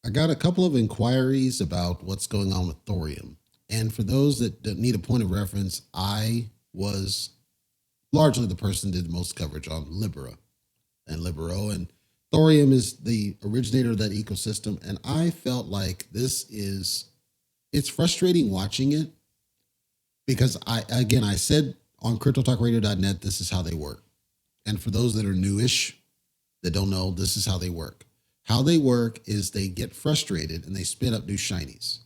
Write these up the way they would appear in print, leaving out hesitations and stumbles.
I got a couple of inquiries about what's going on with thorium. And for those that need a point of reference, I was largely the person that did the most coverage on Libera and Libero. And thorium is the originator of that ecosystem. And I felt like it's frustrating watching it because I said on cryptotalkradio.net, this is how they work. And for those that are newish, that don't know, this is how they work. How they work is they get frustrated and they spin up new shinies.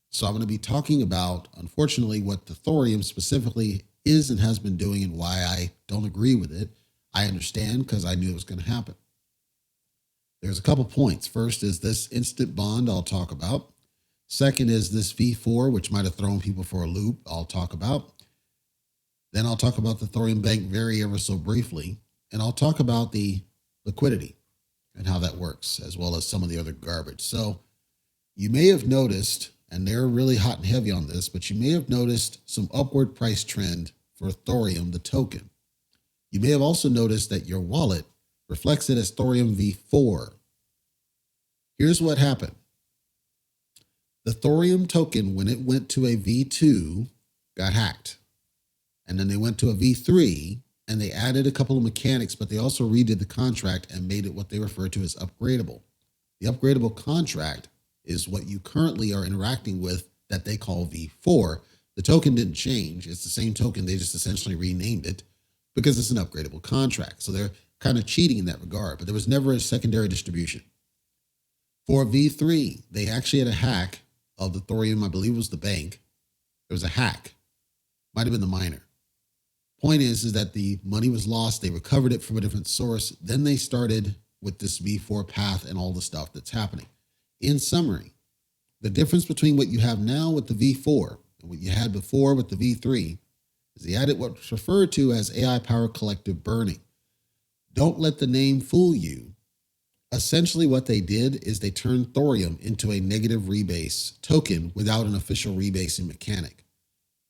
So I'm going to be talking about, unfortunately, what the thorium specifically is and has been doing and why I don't agree with it. I understand because I knew it was going to happen. There's a couple points. First is this instant bond I'll talk about. Second is this V4, which might have thrown people for a loop, I'll talk about. Then I'll talk about the thorium bank very ever so briefly. And I'll talk about the liquidity and how that works, as well as some of the other garbage. So you may have noticed, and they're really hot and heavy on this, but you may have noticed some upward price trend for thorium, the token. You may have also noticed that your wallet reflects it as thorium V4. Here's what happened. The thorium token, when it went to a V2, got hacked. And then they went to a V3 and they added a couple of mechanics, but they also redid the contract and made it what they refer to as upgradable. The upgradable contract is what you currently are interacting with that they call V4. The token didn't change. It's the same token. They just essentially renamed it because it's an upgradable contract. So they're kind of cheating in that regard, but there was never a secondary distribution. For V3, they actually had a hack of the thorium. I believe it was the bank. There was a hack. Might have been the miner. Point is that the money was lost. They recovered it from a different source. Then they started with this V4 path and all the stuff that's happening. In summary, the difference between what you have now with the V4 and what you had before with the V3 is they added what's referred to as AI-powered collective burning. Don't let the name fool you. Essentially what they did is they turned thorium into a negative rebase token without an official rebasing mechanic.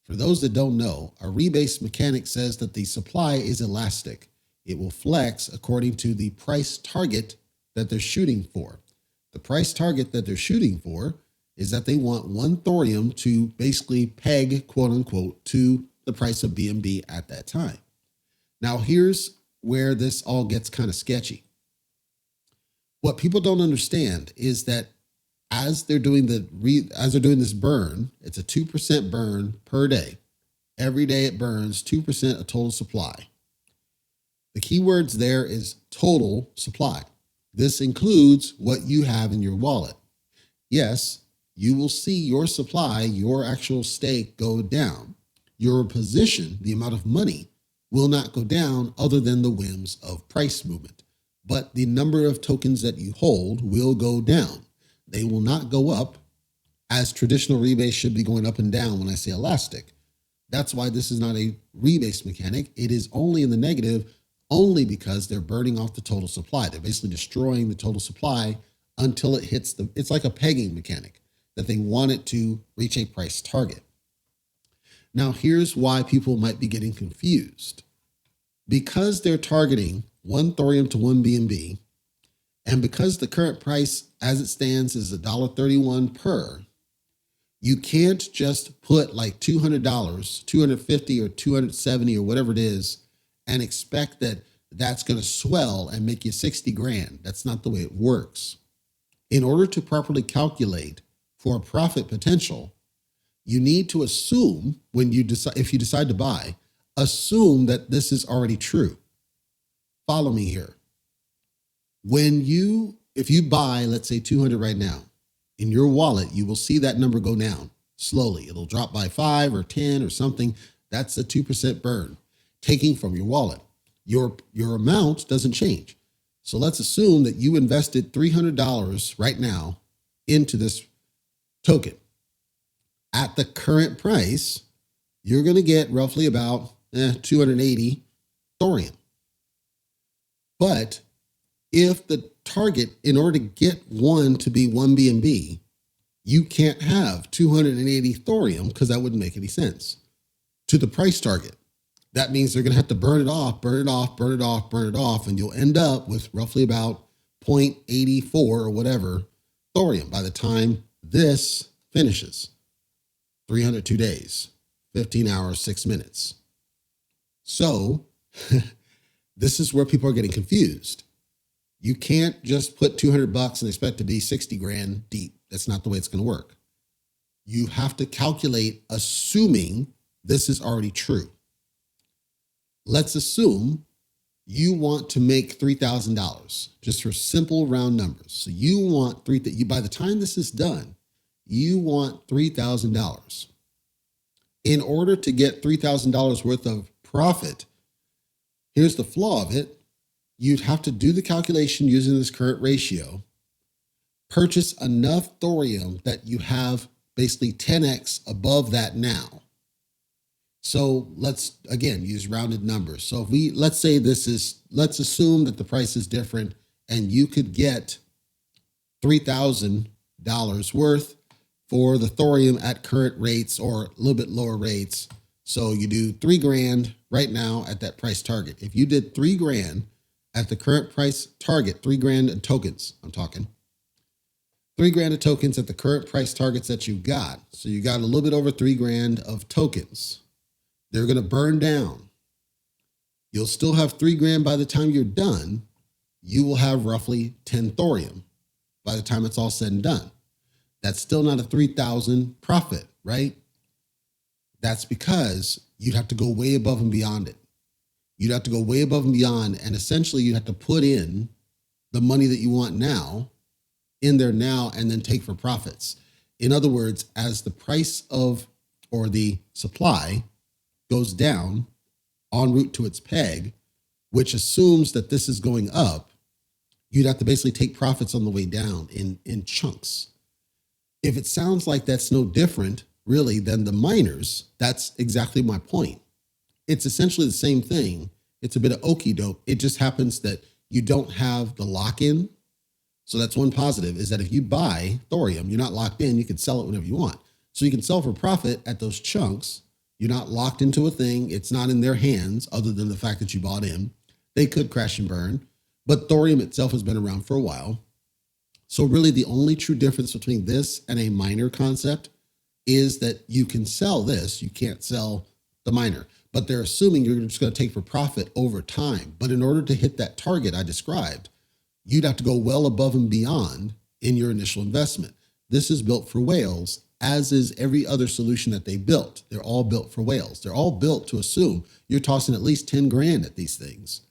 For those that don't know, a rebase mechanic says that the supply is elastic. It will flex according to the price target that they're shooting for. The price target that they're shooting for is that they want one thorium to basically peg, quote unquote, to the price of BNB at that time. Now, here's where this all gets kind of sketchy. What people don't understand is that as they're doing this burn, it's a 2% burn per day. Every day it burns 2% of total supply. The key words there is total supply. This includes what you have in your wallet. Yes, you will see your supply, your actual stake go down. Your position, the amount of money, will not go down other than the whims of price movement. But the number of tokens that you hold will go down. They will not go up, as traditional rebase should be going up and down when I say elastic. That's why this is not a rebase mechanic. It is only in the negative only because they're burning off the total supply. They're basically destroying the total supply until it hits it's like a pegging mechanic that they want it to reach a price target. Now, here's why people might be getting confused. Because they're targeting one thorium to one BNB, and because the current price as it stands is $1.31 per, you can't just put like $200, $250 or $270 or whatever it is and expect that that's going to swell and make you 60 grand. That's not the way it works. In order to properly calculate for a profit potential, you need to assume if you decide to buy, assume that this is already true. Follow me here. If you buy, let's say 200 right now, in your wallet, you will see that number go down slowly. It'll drop by 5 or 10 or something. That's a 2% burn, taking from your wallet. Your amount doesn't change. So let's assume that you invested $300 right now into this token. At the current price, you're going to get roughly about 280 thorium. But if the target, in order to get one to be 1 BNB, you can't have 280 thorium because that wouldn't make any sense to the price target. That means they're going to have to burn it off, and you'll end up with roughly about 0.84 or whatever Thorium, by the time this finishes, 302 days, 15 hours, 6 minutes. So this is where people are getting confused. You can't just put $200 and expect to be 60 grand deep. That's not the way it's going to work. You have to calculate assuming this is already true. Let's assume you want to make $3,000 just for simple round numbers. So you want by the time this is done, you want $3,000. In order to get $3,000 worth of profit, here's the flaw of it. You'd have to do the calculation using this current ratio, purchase enough thorium that you have basically 10x above that now. So let's, again, use rounded numbers. So if let's assume that the price is different and you could get $3,000 worth for the thorium at current rates or a little bit lower rates. So you do 3 grand right now at that price target. If you did 3 grand at the current price target, 3 grand in tokens, I'm talking 3 grand of tokens at the current price targets that you got. So you got a little bit over 3 grand of tokens. They're going to burn down. You'll still have 3 grand by the time you're done. You will have roughly 10 thorium by the time it's all said and done. That's still not a 3,000 profit, right? That's because you'd have to go way above and beyond it. You'd have to go way above and beyond, and essentially you'd have to put in the money that you want now in there now and then take for profits. In other words, as the price of or the supply goes down en route to its peg, which assumes that this is going up, you'd have to basically take profits on the way down in chunks. If it sounds like that's no different, really, than the miners, that's exactly my point. It's essentially the same thing. It's a bit of okie doke. It just happens that you don't have the lock-in. So that's one positive, is that if you buy thorium, you're not locked in. You can sell it whenever you want. So you can sell for profit at those chunks. You're not locked into a thing. It's not in their hands other than the fact that you bought in. They could crash and burn, but thorium itself has been around for a while. So really the only true difference between this and a miner concept is that you can sell this. You can't sell the miner, but they're assuming you're just going to take for profit over time. But in order to hit that target I described, you'd have to go well above and beyond in your initial investment. This is built for whales, as is every other solution that they built. They're all built for whales. They're all built to assume you're tossing at least 10 grand at these things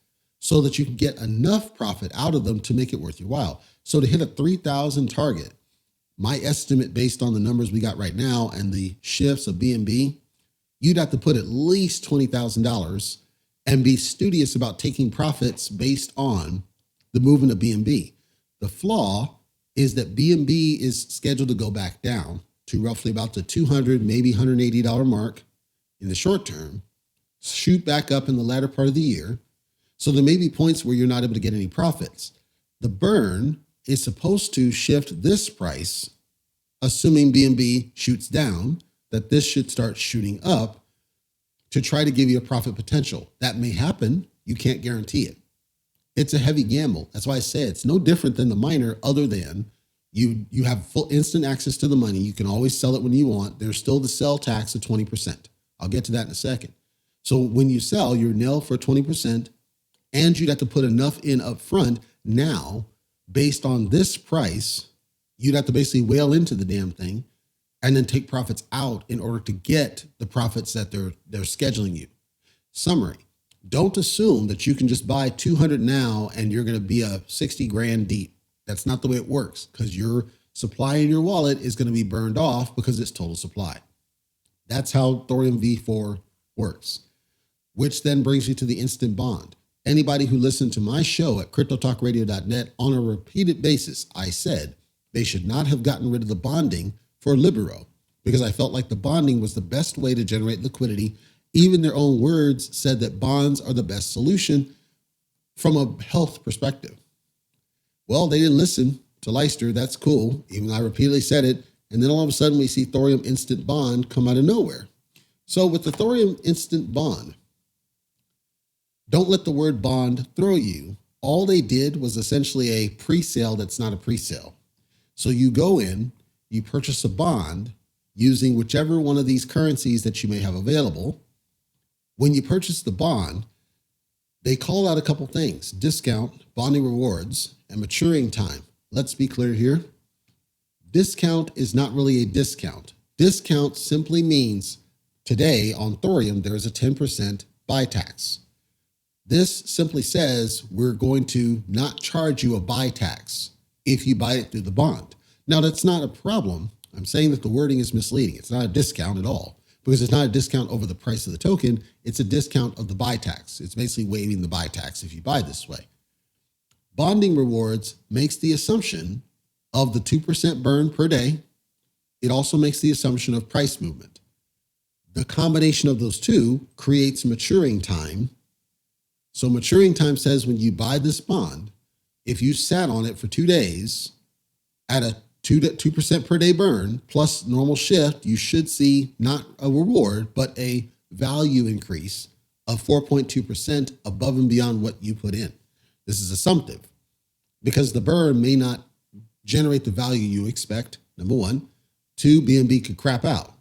so that you can get enough profit out of them to make it worth your while. So to hit a 3,000 target, my estimate based on the numbers we got right now and the shifts of BNB, you'd have to put at least $20,000 and be studious about taking profits based on the movement of BNB. The flaw is that BNB is scheduled to go back down to roughly about the $200, maybe $180 mark in the short term, shoot back up in the latter part of the year. So there may be points where you're not able to get any profits. The burn is supposed to shift this price, assuming BNB shoots down, that this should start shooting up to try to give you a profit potential. That may happen. You can't guarantee it. It's a heavy gamble. That's why I say it's no different than the miner, other than you have full instant access to the money. You can always sell it when you want. There's still the sell tax of 20%. I'll get to that in a second. So when you sell, you're nil for 20%, and you'd have to put enough in up front. Now, based on this price, you'd have to basically whale into the damn thing and then take profits out in order to get the profits that they're scheduling you. Summary. Don't assume that you can just buy 200 now and you're going to be a 60 grand deep. That's not the way it works, because your supply in your wallet is going to be burned off because it's total supply. That's how Thorium V4 works, which then brings you to the instant bond. Anybody who listened to my show at cryptotalkradio.net on a repeated basis, I said they should not have gotten rid of the bonding for Libero because I felt like the bonding was the best way to generate liquidity. Even their own words said that bonds are the best solution from a health perspective. Well, they didn't listen to Leicester. That's cool. Even though I repeatedly said it. And then all of a sudden we see Thorium Instant Bond come out of nowhere. So with the Thorium Instant Bond, don't let the word bond throw you. All they did was essentially a pre-sale that's not a pre-sale. So you go in, you purchase a bond using whichever one of these currencies that you may have available. When you purchase the bond, they call out a couple things: discount, bonding rewards, and maturing time. Let's be clear here. Discount is not really a discount. Discount simply means today on Thorium, there is a 10% buy tax. This simply says we're going to not charge you a buy tax if you buy it through the bond. Now, that's not a problem. I'm saying that the wording is misleading. It's not a discount at all, because it's not a discount over the price of the token. It's a discount of the buy tax. It's basically waiving the buy tax if you buy this way. Bonding rewards makes the assumption of the 2% burn per day. It also makes the assumption of price movement. The combination of those two creates maturing time. So maturing time says when you buy this bond, if you sat on it for 2 days at a 2% per day burn plus normal shift, you should see not a reward, but a value increase of 4.2% above and beyond what you put in. This is assumptive because the burn may not generate the value you expect, number one. Two, BNB could crap out.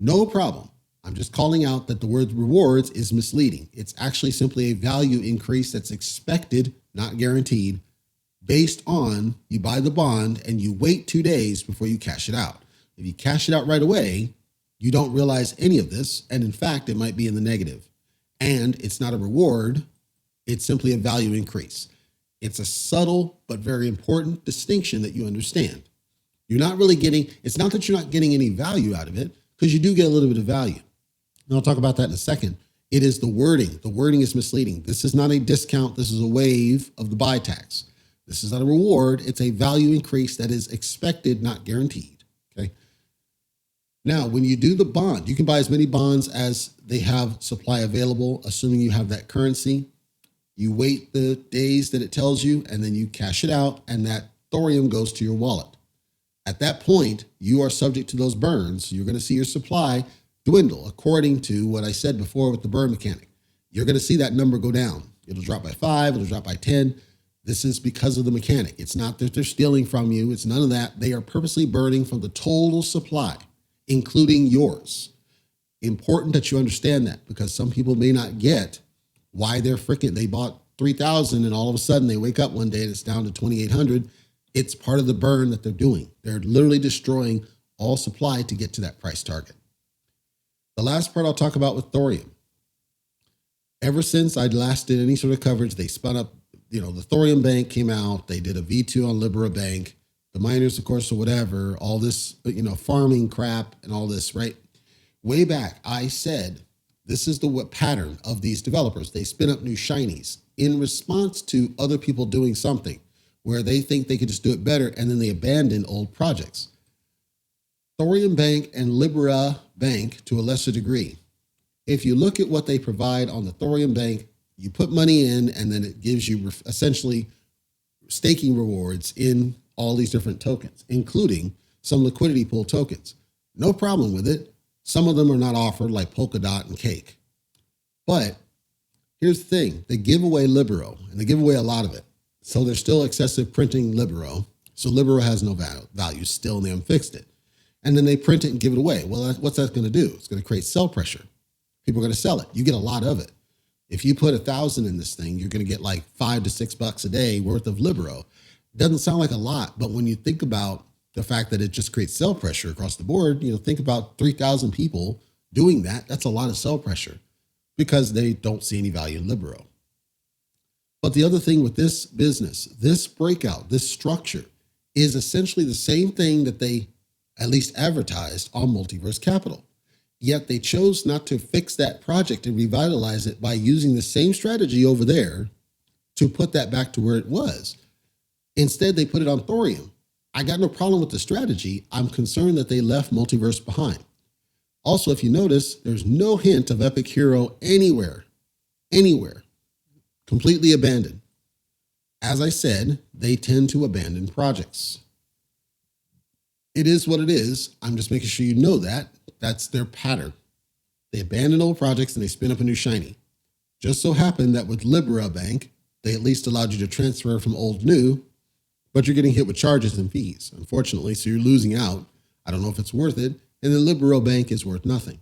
No problem. I'm just calling out that the word rewards is misleading. It's actually simply a value increase that's expected, not guaranteed, based on you buy the bond and you wait 2 days before you cash it out. If you cash it out right away, you don't realize any of this. And in fact, it might be in the negative. And it's not a reward. It's simply a value increase. It's a subtle but very important distinction that you understand. You're not really getting, it's not that you're not getting any value out of it, because you do get a little bit of value. And I'll talk about that in a second. It is the wording. The wording is misleading. This is not a discount. This is a waive of the buy tax. This is not a reward. It's a value increase that is expected, not guaranteed. Okay. Now, when you do the bond, you can buy as many bonds as they have supply available, assuming you have that currency. You wait the days that it tells you, and then you cash it out, and that thorium goes to your wallet. At that point, you are subject to those burns. You're going to see your supply dwindle according to what I said before with the burn mechanic. You're going to see that number go down. It'll drop by 5, it'll drop by 10. This is because of the mechanic. It's not that they're stealing from you. It's none of that. They are purposely burning from the total supply, including yours. Important that you understand that, because some people may not get why they bought 3,000 and all of a sudden they wake up one day and it's down to 2,800. It's part of the burn that they're doing. They're literally destroying all supply to get to that price target. The last part I'll talk about with thorium. Ever since I last did any sort of coverage, they spun up, the Thorium Bank came out. They did a V2 on Libera Bank. The miners, of course, or whatever, all this, farming crap and all this, right? Way back, I said, this is the pattern of these developers. They spin up new shinies in response to other people doing something where they think they could just do it better, and then they abandon old projects. Thorium Bank and Libera Bank, to a lesser degree. If you look at what they provide on the Thorium Bank, you put money in, and then it gives you essentially staking rewards in all these different tokens, including some liquidity pool tokens. No problem with it. Some of them are not offered, like Polkadot and Cake. But here's the thing. They give away Libero, and they give away a lot of it. So there's still excessive printing Libero. So Libero has no value still, and they haven't fixed it. And then they print it and give it away. Well, what's that going to do? It's going to create sell pressure. People are going to sell it. You get a lot of it. If you put 1,000 in this thing, you're going to get like $5 to $6 a day worth of Libero. Doesn't sound like a lot, but when you think about the fact that it just creates sell pressure across the board, think about 3,000 people doing that. That's a lot of sell pressure because they don't see any value in Libero. But the other thing with this business, this breakout, this structure is essentially the same thing that they at least advertised on Multiverse Capital. Yet they chose not to fix that project and revitalize it by using the same strategy over there to put that back to where it was. Instead, they put it on Thorium. I got no problem with the strategy. I'm concerned that they left Multiverse behind. Also, if you notice, there's no hint of Epic Hero anywhere. Completely abandoned. As I said, they tend to abandon projects. It is what it is. I'm just making sure you know that. That's their pattern. They abandon old projects and they spin up a new shiny. Just so happened that with Libera Bank, they at least allowed you to transfer from old to new. but you're getting hit with charges and fees, unfortunately. So you're losing out. I don't know if it's worth it. And the Libero Bank is worth nothing.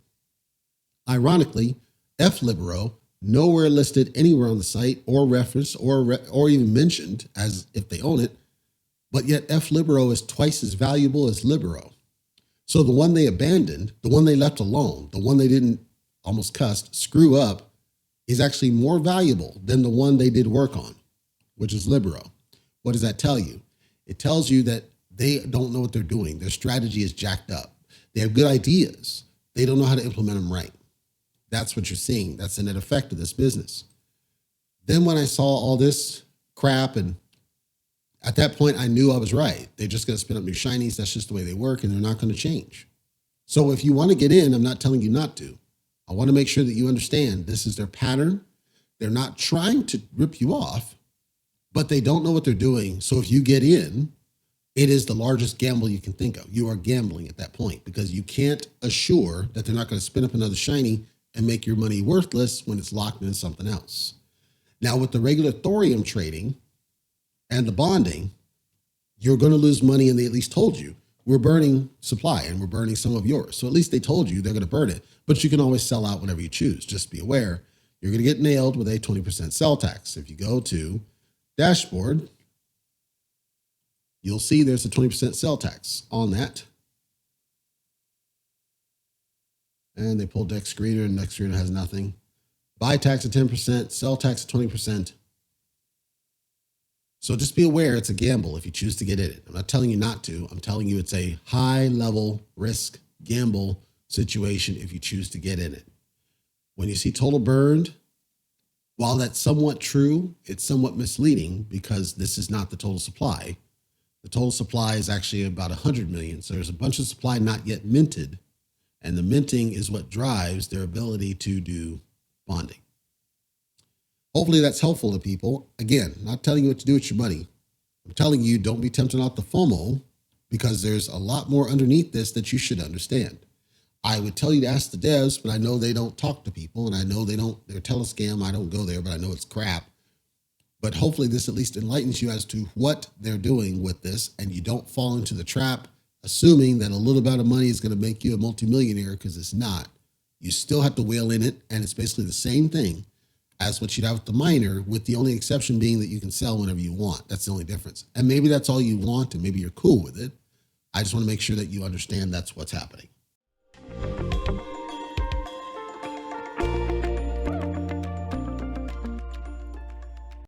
Ironically, F Libero, nowhere listed anywhere on the site or referenced or even mentioned as if they own it, but yet F Libero is twice as valuable as Libero. So the one they abandoned, the one they left alone, the one they didn't almost cussed, screw up, is actually more valuable than the one they did work on, which is Libero. What does that tell you? It tells you that they don't know what they're doing. Their strategy is jacked up. They have good ideas. They don't know how to implement them right. That's what you're seeing. That's the net effect of this business. Then when I saw all this crap, and at that point, I knew I was right. They're just going to spin up new shinies. That's just the way they work, and they're not going to change. So if you want to get in, I'm not telling you not to. I want to make sure that you understand this is their pattern. They're not trying to rip you off, but they don't know what they're doing. So if you get in, it is the largest gamble you can think of. You are gambling at that point because you can't assure that they're not going to spin up another shiny and make your money worthless when it's locked in something else. Now, with the regular thorium trading and the bonding, you're going to lose money, and they at least told you, we're burning supply and we're burning some of yours. So at least they told you they're going to burn it, but you can always sell out whenever you choose. Just be aware, you're going to get nailed with a 20% sell tax. If you go to dashboard, you'll see there's a 20% sell tax on that. And they pulled Dex Screener, and Dex Screener has nothing. Buy tax at 10%, sell tax at 20%. So just be aware it's a gamble if you choose to get in it. I'm not telling you not to. I'm telling you it's a high level risk gamble situation if you choose to get in it. When you see total burned, while that's somewhat true, it's somewhat misleading because this is not the total supply. The total supply is actually about 100 million. So there's a bunch of supply not yet minted. And the minting is what drives their ability to do bonding. Hopefully that's helpful to people. Again, not telling you what to do with your money. I'm telling you, don't be tempted off the FOMO because there's a lot more underneath this that you should understand. I would tell you to ask the devs, but I know they don't talk to people, and I know they're telescam. I don't go there, but I know it's crap. But hopefully this at least enlightens you as to what they're doing with this, and you don't fall into the trap assuming that a little bit of money is going to make you a multimillionaire, because it's not. You still have to whale in it, and it's basically the same thing as what you'd have with the miner, with the only exception being that you can sell whenever you want. That's the only difference. And maybe that's all you want, and maybe you're cool with it. I just want to make sure that you understand that's what's happening.